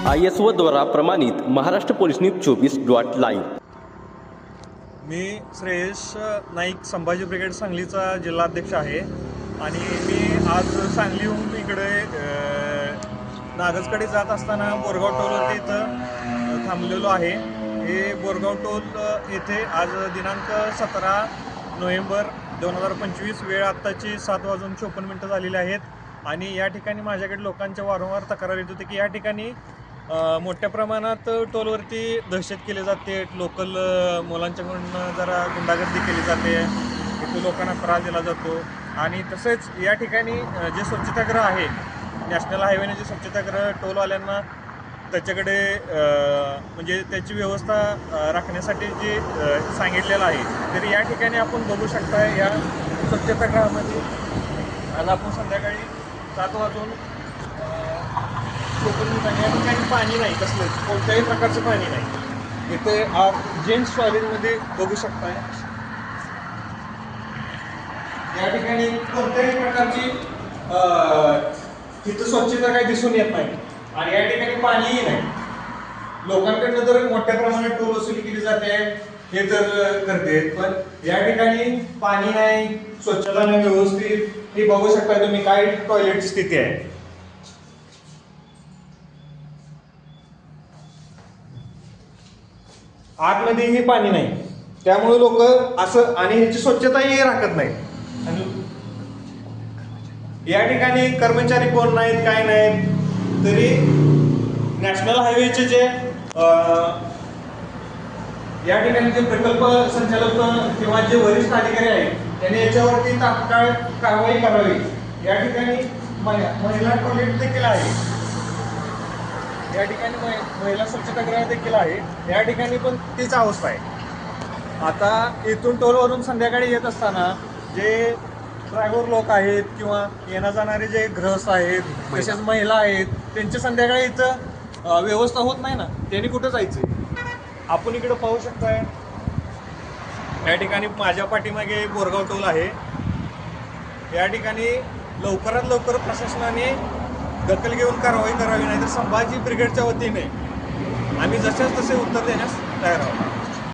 ISO द्वारा प्रमाणित Maharashtra police news 24.live। मी Shreyas Naik Sambhaji brigade सांगलीचा जिल्हाध्यक्ष आहे आणि मी आज सांगलीहून इकडे नागजकडे जात असताना बोरगाव टोलवरती इथं थांबलेलो आहे। हे बोरगाव टोल येथे आज दिनांक 17 नोव्हेंबर 2025 वेळ आत्ताची 7:54 झालेली आहेत आणि या ठिकाणी माझ्याकडे लोकांच्या वारंवार तक्रार येत होते की या ठिकाणी मोठ्या प्रमाणात टोलवरती दहशत केली जाते, लोकल मुलांच्याकडून जरा गुंडागर्दी केली जाते, इथे लोकांना त्रास दिला जातो आणि तसेच या ठिकाणी जे स्वच्छतागृह आहे नॅशनल हायवेने जे स्वच्छतागृह टोलवाल्यांना त्याच्याकडे म्हणजे त्याची व्यवस्था राखण्यासाठी जे सांगितलेलं आहे, तर या ठिकाणी आपण बघू शकता या स्वच्छतागृहामध्ये आज आपण संध्याकाळी 7:54 या ठिकाणी पाणी नाही, कसलंच कोणत्याही प्रकारचं पाणी नाही। इथे जेंट्स टॉयलेटमध्ये बघू शकताय या ठिकाणी कोणत्याही प्रकारची तिथं स्वच्छता काही दिसून येत नाही आणि या ठिकाणी पाणीही नाही। लोकांकडनं तर मोठ्या प्रमाणात टोल वसुली केली जाते हे तर करते, पण या ठिकाणी पाणी नाही, स्वच्छता नाही व्यवस्थित, हे बघू शकता तुम्ही काय टॉयलेटची स्थिती आहे। आतमध्येही पाणी नाही, त्यामुळे लोक असं आणि ह्याची स्वच्छताही राखत नाही आणि या ठिकाणी कर्मचारी कोण नाहीत, काय नाहीत, तरी नॅशनल हायवेचे जे या ठिकाणी जे प्रकल्प संचालक किंवा जे वरिष्ठ अधिकारी आहेत त्यांनी याच्यावरती तात्काळ कारवाई करावी। या ठिकाणी महिला टॉयलेट देखील आहे, या ठिकाणी महिला स्वच्छतागृह देखील आहे, या ठिकाणी पण तीच अवस्था आहे। आता इथून टोलवरून संध्याकाळी येत असताना जे ड्रायव्हर लोक आहेत किंवा येणं जाणारे जे गृहस्थ आहेत तसेच महिला आहेत, त्यांची संध्याकाळी इथं व्यवस्था होत नाही ना, त्यांनी कुठं जायचं? आपण इकडे पाहू शकताय या ठिकाणी माझ्या पाठीमागे बोरगाव टोल आहे। या ठिकाणी लवकरात लवकर प्रशासनाने दखल घेऊन कारवाई करावी, नाहीतर संभाजी ब्रिगेडच्या वतीने आम्ही जशाच तसे उत्तर देण्यास तयार आहोत।